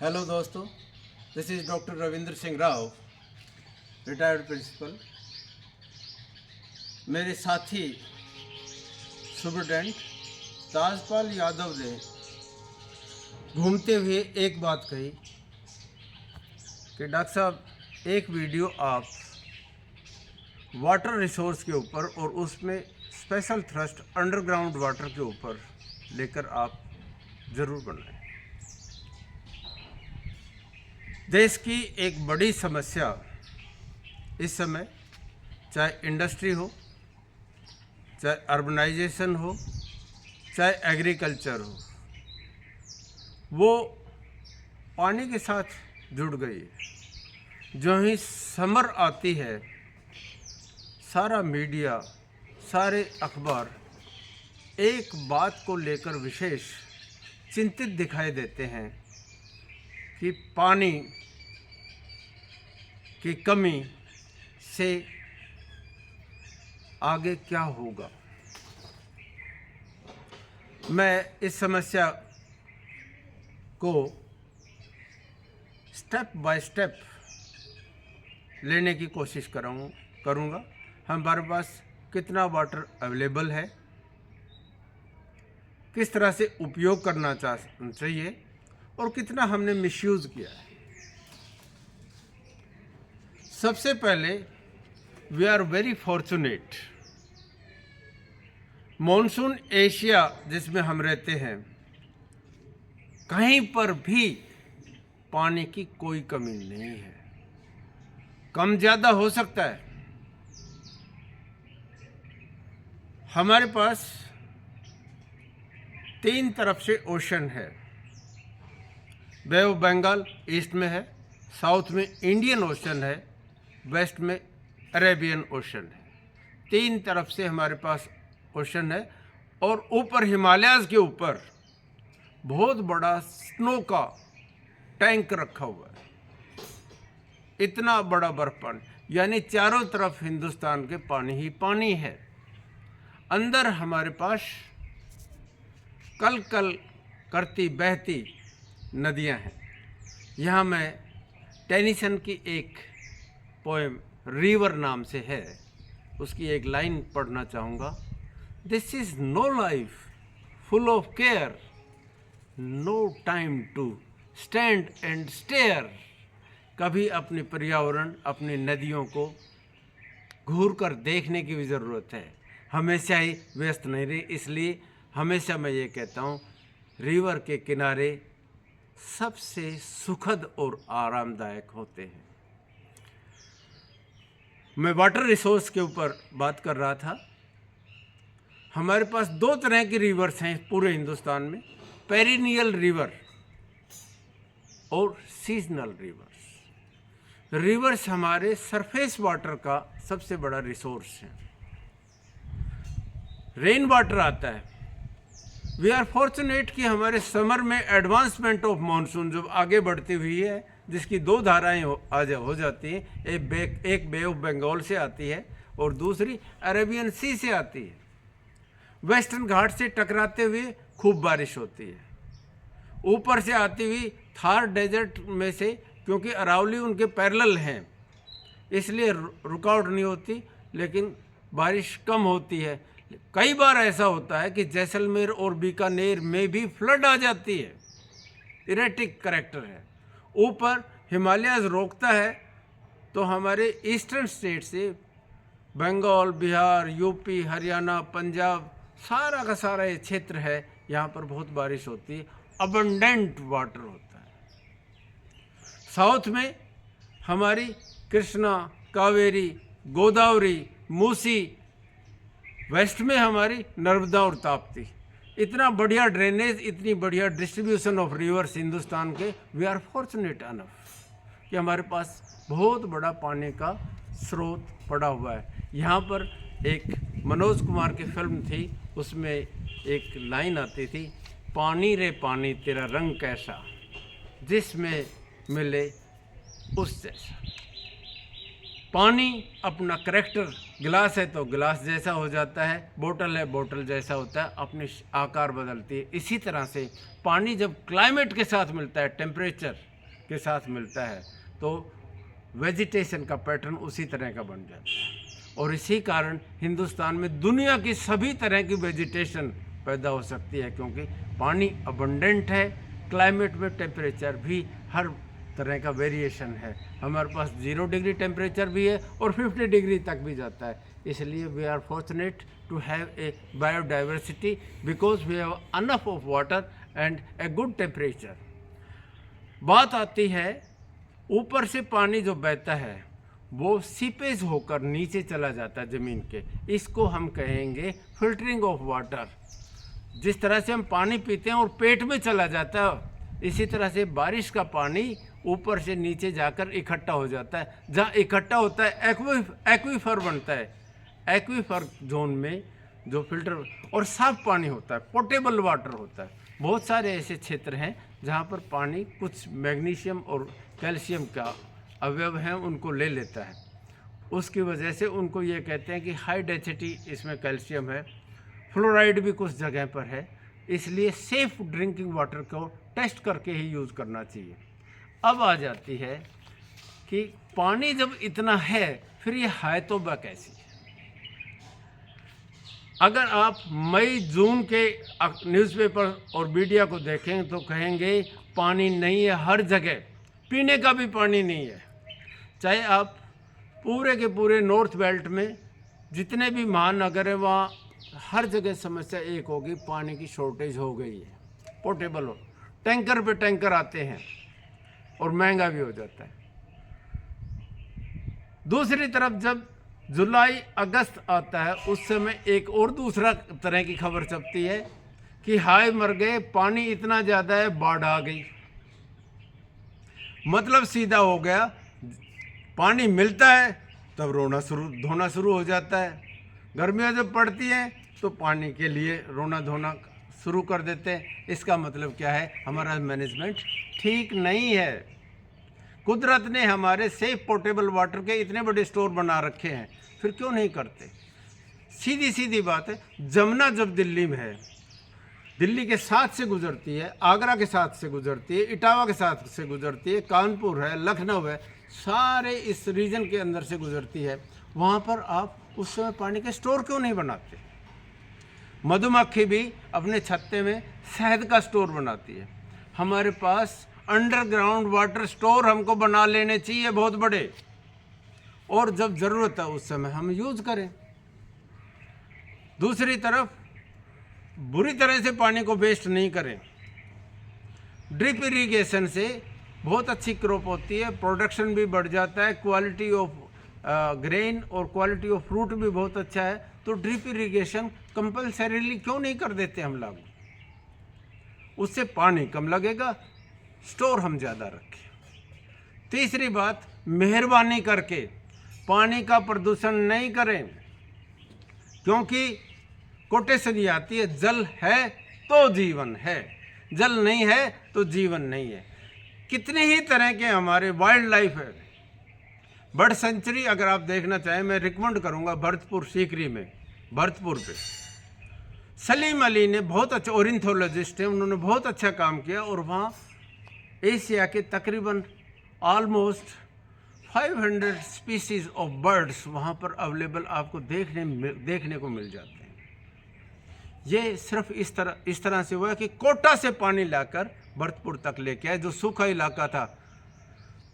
Hello दोस्तों, this is doctor Ravindra Singh Rao, retired principal. मेरे साथी सुपरिटेंडेंट ताजपाल यादव ने घूमते हुए एक बात कही कि डॉक्टर साहब, एक वीडियो आप वाटर रिसोर्स के ऊपर और उसमें स्पेशल थ्रस्ट अंडरग्राउंड वाटर के ऊपर लेकर आप ज़रूर बनाएं। देश की एक बड़ी समस्या इस समय, चाहे इंडस्ट्री हो, चाहे अर्बनाइजेशन हो, चाहे एग्रीकल्चर हो, वो पानी के साथ जुड़ गई है। जो ही समर आती है, सारा मीडिया, सारे अखबार एक बात को लेकर विशेष चिंतित दिखाई देते हैं कि पानी की कमी से आगे क्या होगा। मैं इस समस्या को स्टेप बाय स्टेप लेने की कोशिश करूँगा। हमारे पास कितना वाटर अवेलेबल है, किस तरह से उपयोग करना चाहिए और कितना हमने मिसयूज़ किया है। सबसे पहले, we are very fortunate. Monsoon Asia जिसमें हम रहते हैं, कहीं पर भी पानी की कोई कमी नहीं है। कम ज़्यादा हो सकता है। हमारे पास 3 तरफ से ओशन है। बे ऑफ बंगाल ईस्ट में है, साउथ में इंडियन ओशन है, वेस्ट में अरेबियन ओशन है। 3 तरफ से हमारे पास ओशन है और ऊपर हिमालयाज़ के ऊपर बहुत बड़ा स्नो का टैंक रखा हुआ है। इतना बड़ा बर्फ पानी, यानी चारों तरफ हिंदुस्तान के पानी ही पानी है। अंदर हमारे पास कल कल करती बहती नदियां हैं। यहाँ मैं टेनिसन की एक पोएम रिवर नाम से है, उसकी एक लाइन पढ़ना चाहूँगा। This is no life full of care, no time to stand and stare. कभी अपने पर्यावरण, अपनी नदियों को घूर कर देखने की भी ज़रूरत है। हमेशा ही व्यस्त नहीं रही। इसलिए हमेशा मैं ये कहता हूँ, रिवर के किनारे सबसे सुखद और आरामदायक होते हैं। मैं वाटर रिसोर्स के ऊपर बात कर रहा था। हमारे पास 2 तरह की रिवर्स हैं पूरे हिंदुस्तान में, पेरिनियल रिवर और सीजनल रिवर्स। रिवर्स हमारे सरफेस वाटर का सबसे बड़ा रिसोर्स है। रेन वाटर आता है। वी आर फॉर्चुनेट कि हमारे समर में एडवांसमेंट ऑफ मानसून जो आगे बढ़ती हुई है, जिसकी 2 धाराएं हो जाती हैं। एक बे ऑफ बंगाल से आती है और दूसरी अरेबियन सी से आती है। वेस्टर्न घाट से टकराते हुए खूब बारिश होती है। ऊपर से आती हुई थार डेजर्ट में से, क्योंकि अरावली उनके पैरेलल हैं, इसलिए रुकावट नहीं होती, लेकिन बारिश कम होती है। कई बार ऐसा होता है कि जैसलमेर और बीकानेर में भी फ्लड आ जाती है। इरेटिक करैक्टर है। ऊपर हिमालयाज़ रोकता है तो हमारे ईस्टर्न स्टेट से बंगाल, बिहार, यूपी, हरियाणा, पंजाब, सारा का सारा ये क्षेत्र है, यहाँ पर बहुत बारिश होती है। अबंडेंट वाटर होता है। साउथ में हमारी कृष्णा, कावेरी, गोदावरी, मूसी, वेस्ट में हमारी नर्मदा और ताप्ती। इतना बढ़िया ड्रेनेज, इतनी बढ़िया डिस्ट्रीब्यूशन ऑफ रिवर्स हिंदुस्तान के। वी आर फॉर्चुनेट अनफ कि हमारे पास बहुत बड़ा पानी का स्रोत पड़ा हुआ है। यहाँ पर एक मनोज कुमार की फिल्म थी, उसमें एक लाइन आती थी, पानी रे पानी तेरा रंग कैसा, जिसमें मिले उस जैसा। पानी अपना करैक्टर गिलास है तो गिलास जैसा हो जाता है, बोतल है बोतल जैसा होता है, अपने आकार बदलती है। इसी तरह से पानी जब क्लाइमेट के साथ मिलता है, टेम्परेचर के साथ मिलता है, तो वेजिटेशन का पैटर्न उसी तरह का बन जाता है। और इसी कारण हिंदुस्तान में दुनिया की सभी तरह की वेजिटेशन पैदा हो सकती है, क्योंकि पानी अबंडेंट है। क्लाइमेट में टेम्परेचर भी हर तरह का वेरिएशन है। हमारे पास 0 डिग्री टेम्परेचर भी है और 50 डिग्री तक भी जाता है। इसलिए we are fortunate to have a biodiversity because we have enough of water and a good temperature. बात आती है ऊपर से पानी जो बहता है वो सीपेज होकर नीचे चला जाता है ज़मीन के, इसको हम कहेंगे फिल्टरिंग ऑफ वाटर। जिस तरह से हम पानी पीते हैं और पेट में चला जाता है, इसी तरह से बारिश का पानी ऊपर से नीचे जाकर इकट्ठा हो जाता है। जहाँ इकट्ठा होता है एक्वीफर बनता है। एक्वीफर जोन में जो फिल्टर और साफ पानी होता है, पोर्टेबल वाटर होता है। बहुत सारे ऐसे क्षेत्र हैं जहाँ पर पानी कुछ मैग्नीशियम और कैल्शियम का अवयव हैं उनको ले लेता है, उसकी वजह से उनको ये कहते हैं कि हाई डेंसिटी इसमें कैल्शियम है। फ्लोराइड भी कुछ जगह पर है, इसलिए सेफ ड्रिंकिंग वाटर को टेस्ट करके ही यूज़ करना चाहिए। अब आ जाती है कि पानी जब इतना है फिर ये है तो बा कैसी। अगर आप मई जून के न्यूज़पेपर और मीडिया को देखें तो कहेंगे पानी नहीं है, हर जगह पीने का भी पानी नहीं है। चाहे आप पूरे के पूरे नॉर्थ बेल्ट में जितने भी महानगर हैं वहाँ हर जगह समस्या एक होगी, पानी की शॉर्टेज हो गई है। पोर्टेबल हो, टैंकर पे टैंकर आते हैं और महंगा भी हो जाता है। दूसरी तरफ जब जुलाई अगस्त आता है उस समय एक और दूसरा तरह की खबर छपती है कि हाय मर गए, पानी इतना ज़्यादा है, बाढ़ आ गई। मतलब सीधा हो गया, पानी मिलता है तब धोना शुरू हो जाता है। गर्मियाँ जब पड़ती हैं तो पानी के लिए रोना धोना शुरू कर देते हैं। इसका मतलब क्या है, हमारा मैनेजमेंट ठीक नहीं है। कुदरत ने हमारे सेफ पोर्टेबल वाटर के इतने बड़े स्टोर बना रखे हैं, फिर क्यों नहीं करते। सीधी सीधी बात है, जमुना जब दिल्ली में है, दिल्ली के साथ से गुजरती है, आगरा के साथ से गुजरती है, इटावा के साथ से गुजरती है, कानपुर है, लखनऊ है, सारे इस रीजन के अंदर से गुजरती है। वहाँ पर आप उस समय पानी के स्टोर क्यों नहीं बनाते। मधुमक्खी भी अपने छत्ते में शहद का स्टोर बनाती है। हमारे पास अंडरग्राउंड वाटर स्टोर हमको बना लेने चाहिए बहुत बड़े, और जब ज़रूरत है उस समय हम यूज़ करें। दूसरी तरफ बुरी तरह से पानी को वेस्ट नहीं करें। ड्रिप इरिगेशन से बहुत अच्छी क्रॉप होती है, प्रोडक्शन भी बढ़ जाता है, क्वालिटी ऑफ ग्रेन और क्वालिटी ऑफ फ्रूट भी बहुत अच्छा है। तो ड्रिप इरिगेशन कंपल्सरीली क्यों नहीं कर देते हम लागू, उससे पानी कम लगेगा, स्टोर हम ज़्यादा रखें। तीसरी बात, मेहरबानी करके पानी का प्रदूषण नहीं करें, क्योंकि कोटेशन ये आती है, जल है तो जीवन है, जल नहीं है तो जीवन नहीं है। कितने ही तरह के हमारे वाइल्ड लाइफ है। बर्ड सेंचुरी अगर आप देखना चाहें, मैं रिकमेंड करूंगा भरतपुर सीकरी में, भरतपुर पे सलीम अली ने बहुत अच्छा, ओरिनथोलॉजिस्ट है, उन्होंने बहुत अच्छा काम किया, और वहाँ एशिया के तकरीबन ऑलमोस्ट 500 स्पीसीज ऑफ बर्ड्स वहाँ पर अवेलेबल आपको देखने को मिल जाते हैं। ये सिर्फ इस तरह से हुआ कि कोटा से पानी लाकर भरतपुर तक लेके आए, जो सूखा इलाका था।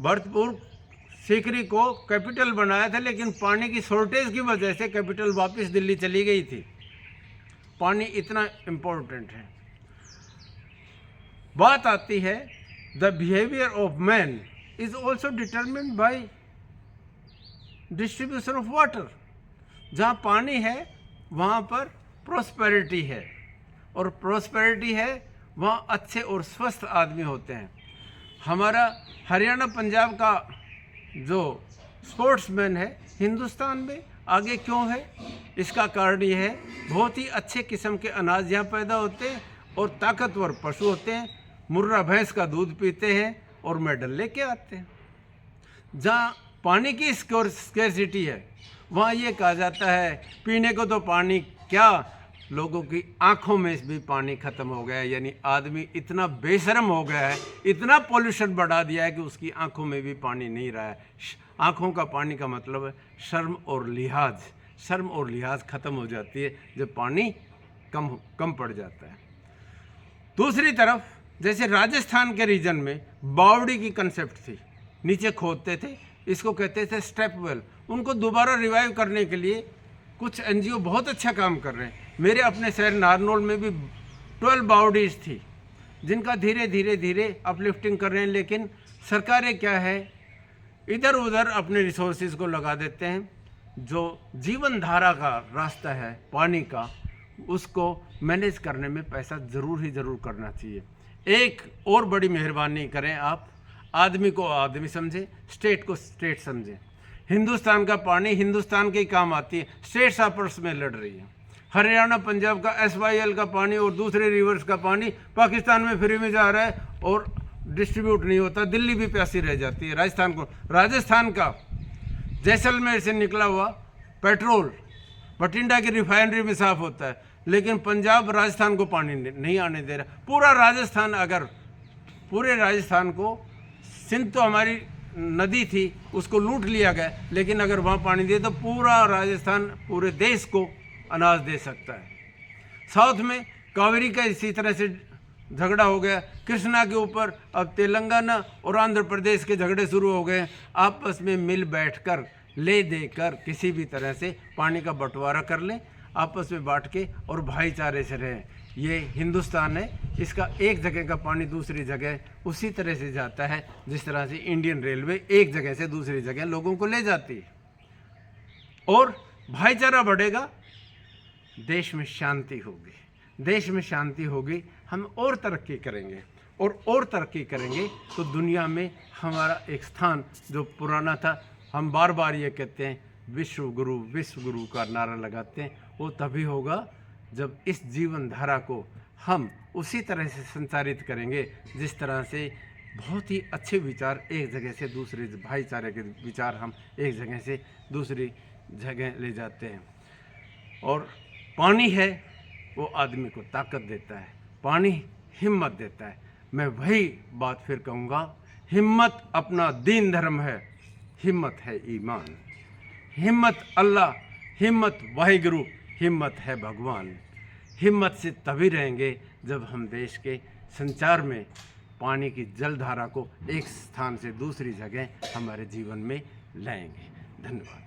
भरतपुर सीकरी को कैपिटल बनाया था, लेकिन पानी की शॉर्टेज की वजह से कैपिटल वापस दिल्ली चली गई थी। पानी इतना इम्पोर्टेंट है। बात आती है, the behaviour of man is also determined bye distribution of water. जहाँ पानी है वहाँ पर प्रोस्पेरिटी है, और प्रोस्पेरिटी है वहाँ अच्छे और स्वस्थ आदमी होते हैं। हमारा हरियाणा पंजाब का जो स्पोर्ट्समैन है हिंदुस्तान में आगे क्यों है, इसका कारण ये है, बहुत ही अच्छे किस्म के अनाज यहाँ पैदा होते हैं और ताकतवर पशु होते हैं, मुर्रा भैंस का दूध पीते हैं और मेडल लेके आते हैं। जहाँ पानी की स्कैर्सिटी है वहाँ ये कहा जाता है पीने को तो पानी क्या, लोगों की आंखों में भी पानी खत्म हो गया है। यानी आदमी इतना बेशर्म हो गया है, इतना पोल्यूशन बढ़ा दिया है कि उसकी आंखों में भी पानी नहीं रहा है। आंखों का पानी का मतलब है शर्म और लिहाज। शर्म और लिहाज खत्म हो जाती है जब पानी कम पड़ जाता है। दूसरी तरफ जैसे राजस्थान के रीजन में बावड़ी की कंसेप्ट थी, नीचे खोदते थे, इसको कहते थे स्टेप वेल। उनको दोबारा रिवाइव करने के लिए कुछ एनजीओ बहुत अच्छा काम कर रहे हैं। मेरे अपने शहर नारनौल में भी 12 बावड़ीज थी जिनका धीरे धीरे अपलिफ्टिंग कर रहे हैं। लेकिन सरकारें क्या है, इधर उधर अपने रिसोर्सेज को लगा देते हैं। जो जीवन धारा का रास्ता है पानी का, उसको मैनेज करने में पैसा ज़रूर करना चाहिए। एक और बड़ी मेहरबानी करें आप, आदमी को आदमी समझें, स्टेट को स्टेट समझें। हिंदुस्तान का पानी हिंदुस्तान के ही काम आती है, स्टेट्स आपस में लड़ रही है। हरियाणा पंजाब का SYL का पानी और दूसरे रिवर्स का पानी पाकिस्तान में फ्री में जा रहा है और डिस्ट्रीब्यूट नहीं होता, दिल्ली भी प्यासी रह जाती है। राजस्थान का जैसलमेर से निकला हुआ पेट्रोल बठिंडा की रिफाइनरी में साफ होता है, लेकिन पंजाब राजस्थान को पानी नहीं आने दे रहा। पूरे राजस्थान को, सिंध तो हमारी नदी थी, उसको लूट लिया गया, लेकिन अगर वहाँ पानी दिए तो पूरा राजस्थान पूरे देश को अनाज दे सकता है। साउथ में कावेरी का इसी तरह से झगड़ा हो गया, कृष्णा के ऊपर अब तेलंगाना और आंध्र प्रदेश के झगड़े शुरू हो गए। आपस में मिल बैठकर ले देकर किसी भी तरह से पानी का बंटवारा कर लें, आपस में बांट के और भाईचारे से रहें। ये हिंदुस्तान है, इसका एक जगह का पानी दूसरी जगह उसी तरह से जाता है जिस तरह से इंडियन रेलवे एक जगह से दूसरी जगह लोगों को ले जाती है। और भाईचारा बढ़ेगा, देश में शांति होगी। देश में शांति होगी, हम और तरक्की करेंगे, और तरक्की करेंगे तो दुनिया में हमारा एक स्थान जो पुराना था, हम बार बार ये कहते हैं विश्व गुरु का नारा लगाते हैं, वो तभी होगा जब इस जीवन धारा को हम उसी तरह से संचारित करेंगे जिस तरह से बहुत ही अच्छे विचार एक जगह से दूसरे, भाईचारे के विचार हम एक जगह से दूसरी जगह ले जाते हैं। और पानी है वो आदमी को ताकत देता है, पानी हिम्मत देता है। मैं वही बात फिर कहूँगा, हिम्मत अपना दीन धर्म है, हिम्मत है ईमान, हिम्मत अल्लाह, हिम्मत वाहिगुरु, हिम्मत है भगवान। हिम्मत से तभी रहेंगे जब हम देश के संचार में पानी की जलधारा को एक स्थान से दूसरी जगह हमारे जीवन में लाएंगे। धन्यवाद।